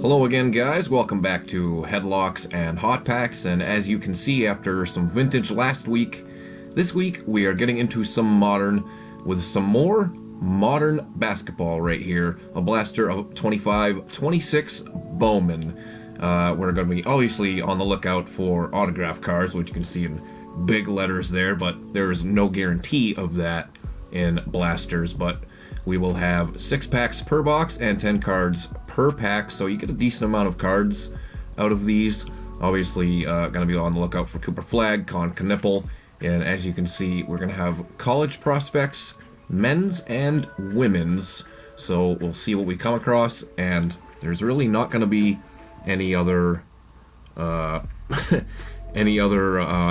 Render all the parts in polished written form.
Hello again, guys. Welcome back to Headlocks and Hot Packs, and as you can see after some vintage last week, this week we are getting into some modern with some more modern basketball right here. A blaster of 25-26 Bowman. We're going to be obviously on the lookout for autograph cards, which you can see in big letters there, but there is no guarantee of that in blasters, but we will have 6 packs per box and 10 cards per pack, so you get a decent amount of cards out of these. Obviously, going to be on the lookout for Cooper Flagg, Con Knipple, and as you can see, we're going to have college prospects, men's and women's, so we'll see what we come across, and there's really not going to be any other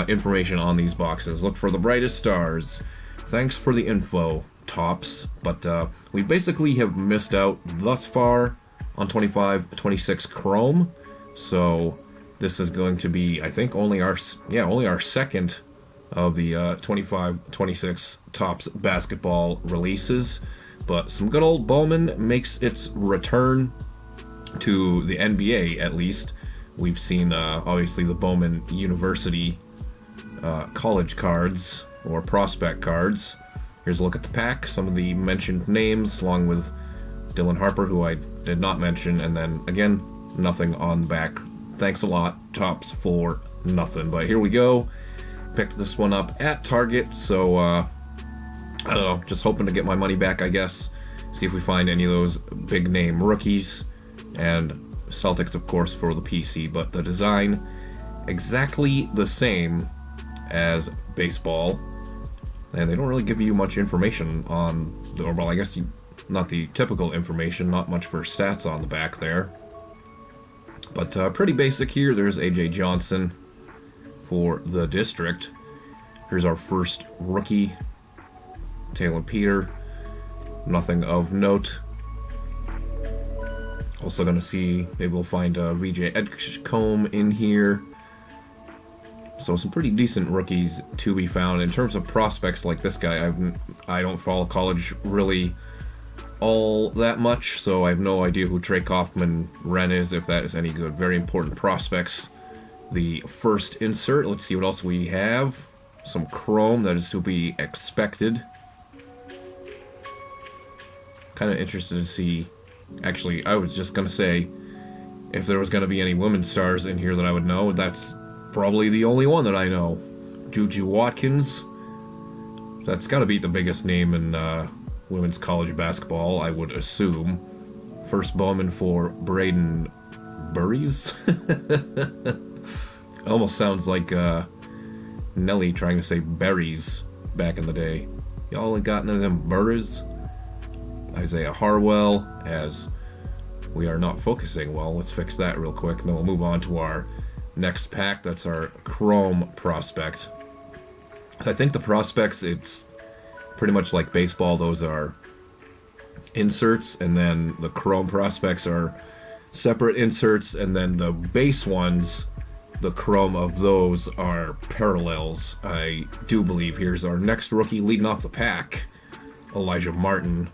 information on these boxes. Look for the brightest stars. Thanks for the info, Tops, but we basically have missed out thus far on 25-26 Chrome, so this is going to be, I think, only our second of the 25-26 Tops basketball releases, but some good old Bowman makes its return to the NBA. At least we've seen obviously the Bowman University college cards or prospect cards. Here's a look at the pack, some of the mentioned names, along with Dylan Harper, who I did not mention, and then, again, nothing on the back. Thanks a lot, Tops, for nothing. But here we go. Picked this one up at Target, so, I don't know, just hoping to get my money back, I guess. See if we find any of those big-name rookies, and Celtics, of course, for the PC, but the design, exactly the same as baseball. And they don't really give you much information on, or well, I guess not the typical information, not much for stats on the back there. But pretty basic here. There's A.J. Johnson for the district. Here's our first rookie, Taylor Peter. Nothing of note. Also going to see, maybe we'll find V.J. Edgecombe in here. So some pretty decent rookies to be found. In terms of prospects like this guy, I don't follow college really all that much, so I have no idea who Trey Kaufman-Renn is, if that is any good. Very important prospects. The first insert, let's see what else we have. Some chrome, that is to be expected. Kind of interested to see, actually, I was just going to say, if there was going to be any women's stars in here that I would know. That's probably the only one that I know. Juju Watkins. That's got to be the biggest name in women's college basketball, I would assume. First Bowman for Braden Burries. Almost sounds like Nelly trying to say berries back in the day. Y'all ain't got none of them burries. Isaiah Harwell, as we are not focusing well. Let's fix that real quick, and then we'll move on to our next pack. That's our Chrome prospect. I think the prospects, it's pretty much like baseball. Those are inserts, and then the Chrome prospects are separate inserts, and then the base ones, the Chrome of those are parallels, I do believe. Here's our next rookie leading off the pack, Elijah Martin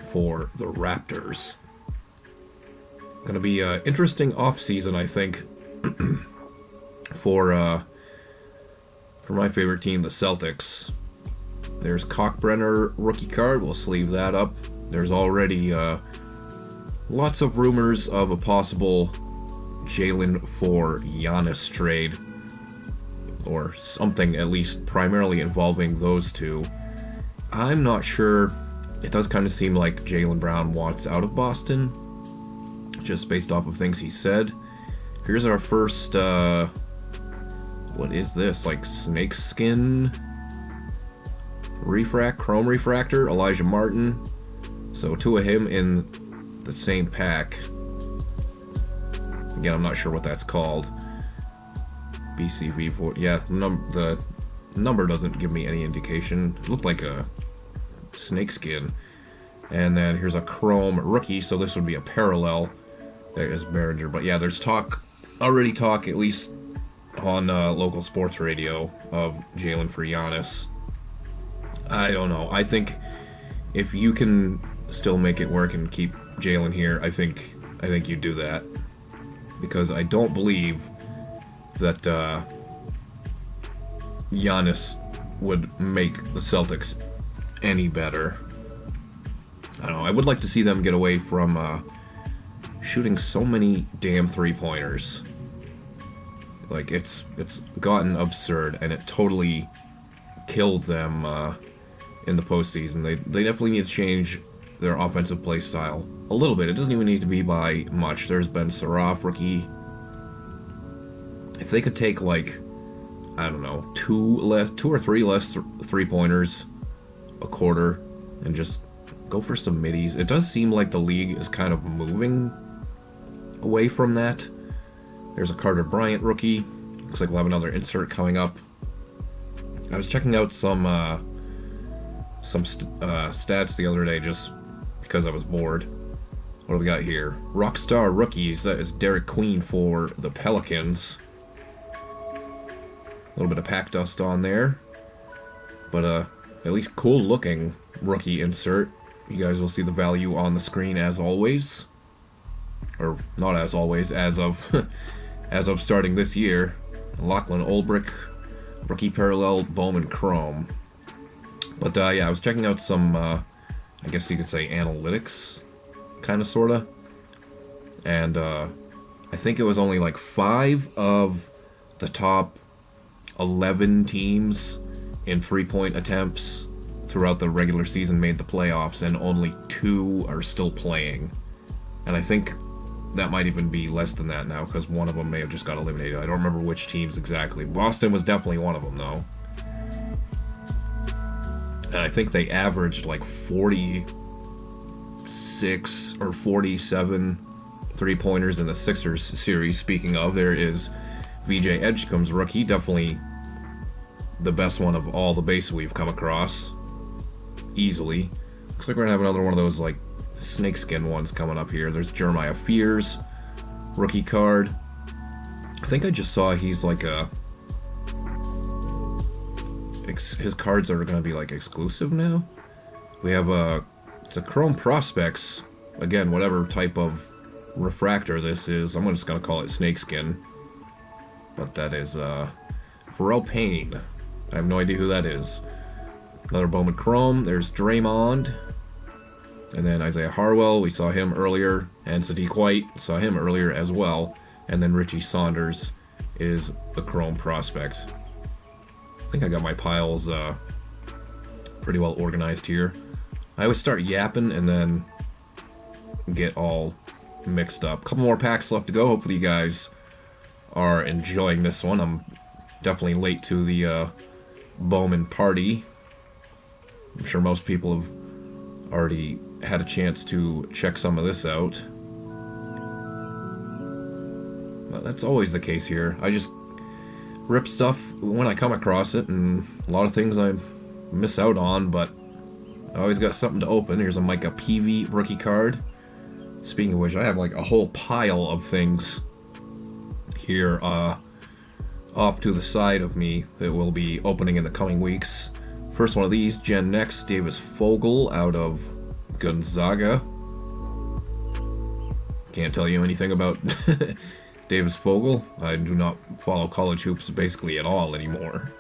for the Raptors. Going to be an interesting offseason, I think, for my favorite team, the Celtics. There's Cockbrenner rookie card. We'll sleeve that up. There's already lots of rumors of a possible Jalen for Giannis trade, or something at least primarily involving those two. I'm not sure. It does kind of seem like Jaylen Brown wants out of Boston, just based off of things he said. Here's our first, what is this? Like snakeskin chrome refractor, Elijah Martin. So 2 of him in the same pack. Again, I'm not sure what that's called. BCV4. Yeah, the number doesn't give me any indication. It looked like a snakeskin. And then here's a chrome rookie, so this would be a parallel. There is Behringer. But yeah, there's already talk, at least on local sports radio, of Jalen for Giannis. I don't know. I think if you can still make it work and keep Jalen here, I think you do that. because I don't believe that Giannis would make the Celtics any better. I don't know. I would like to see them get away from shooting so many damn three-pointers. Like, it's gotten absurd, and it totally killed them in the postseason. They definitely need to change their offensive play style a little bit. It doesn't even need to be by much. There's been Saraf, rookie. If they could take, like, I don't know, two or three less three-pointers a quarter and just go for some middies. It does seem like the league is kind of moving away from that. There's a Carter Bryant rookie. Looks like we'll have another insert coming up. I was checking out some stats the other day just because I was bored. What do we got here? Rockstar rookies. That is Derek Queen for the Pelicans. A little bit of pack dust on there. But at least cool looking rookie insert. You guys will see the value on the screen as always. Or not as always, as of as of starting this year. Lachlan Olbrich, rookie parallel Bowman Chrome. But yeah, I was checking out some, I guess you could say analytics, kind of, sort of. And I think it was only like 5 of the top 11 teams in three-point attempts throughout the regular season made the playoffs, and only 2 are still playing. And I think that might even be less than that now, because one of them may have just got eliminated. I don't remember which teams exactly. Boston was definitely one of them, though. And I think they averaged like 46 or 47 three-pointers in the Sixers series. Speaking of, there is VJ Edgecombe's rookie, definitely the best one of all the base we've come across. Easily. Looks like we're going to have another one of those, like, snakeskin ones coming up here. There's Jeremiah Fears, rookie card. I think I just saw he's like a... his cards are going to be like exclusive now. We have it's a Chrome Prospects. Again, whatever type of refractor this is. I'm just going to call it snakeskin. But that is Pharrell Payne. I have no idea who that is. Another Bowman Chrome. There's Draymond. And then Isaiah Harwell, we saw him earlier, and Sadiq White, saw him earlier as well. And then Richie Saunders is the Chrome Prospect. I think I got my piles pretty well organized here. I always start yapping and then get all mixed up. A couple more packs left to go. Hopefully you guys are enjoying this one. I'm definitely late to the Bowman party. I'm sure most people have already had a chance to check some of this out. But that's always the case here. I just rip stuff when I come across it, and a lot of things I miss out on, but I always got something to open. Here's a Micah Peavy rookie card. Speaking of which, I have like a whole pile of things here off to the side of me that will be opening in the coming weeks. First one of these, Gen Next, Davis Fogel out of Gonzaga. Can't tell you anything about Davis Fogel. I do not follow college hoops basically at all anymore.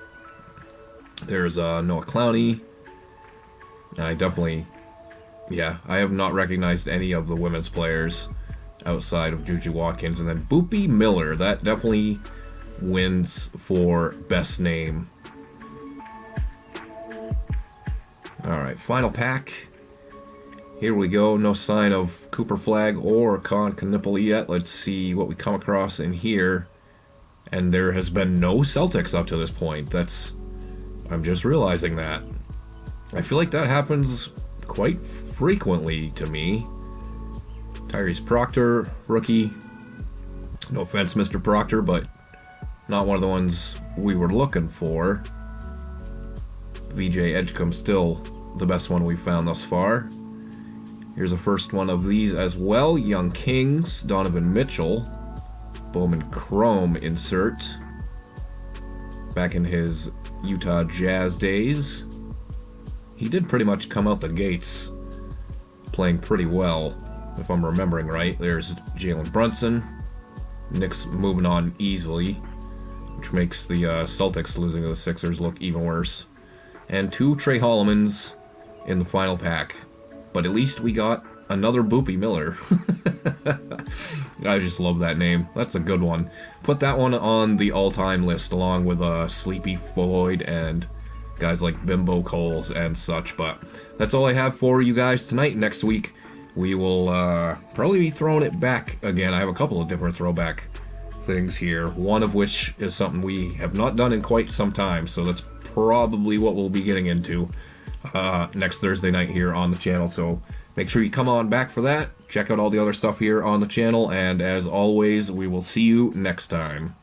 There's Noah Clowney. I definitely, yeah, I have not recognized any of the women's players outside of Juju Watkins. And then Boopie Miller, that definitely wins for best name. Alright, final pack. Here we go. No sign of Cooper Flagg or Con Knipple yet. Let's see what we come across in here. And there has been no Celtics up to this point. I'm just realizing that. I feel like that happens quite frequently to me. Tyrese Proctor, rookie. No offense, Mr. Proctor, but not one of the ones we were looking for. VJ Edgecombe still the best one we've found thus far. Here's the first one of these as well. Young Kings, Donovan Mitchell. Bowman Chrome insert. Back in his Utah Jazz days. He did pretty much come out the gates playing pretty well, if I'm remembering right. There's Jalen Brunson. Knicks moving on easily, which makes the Celtics losing to the Sixers look even worse. And 2 Trey Hollemans in the final pack. But at least we got another Boopy Miller. I just love that name. That's a good one. Put that one on the all-time list along with Sleepy Floyd and guys like Bimbo Coles and such. But that's all I have for you guys tonight. Next week, we will probably be throwing it back again. I have a couple of different throwback things here, one of which is something we have not done in quite some time, so that's probably what we'll be getting into next Thursday night here on the channel. So make sure you come on back for that. Check out all the other stuff here on the channel, and as always, we will see you next time.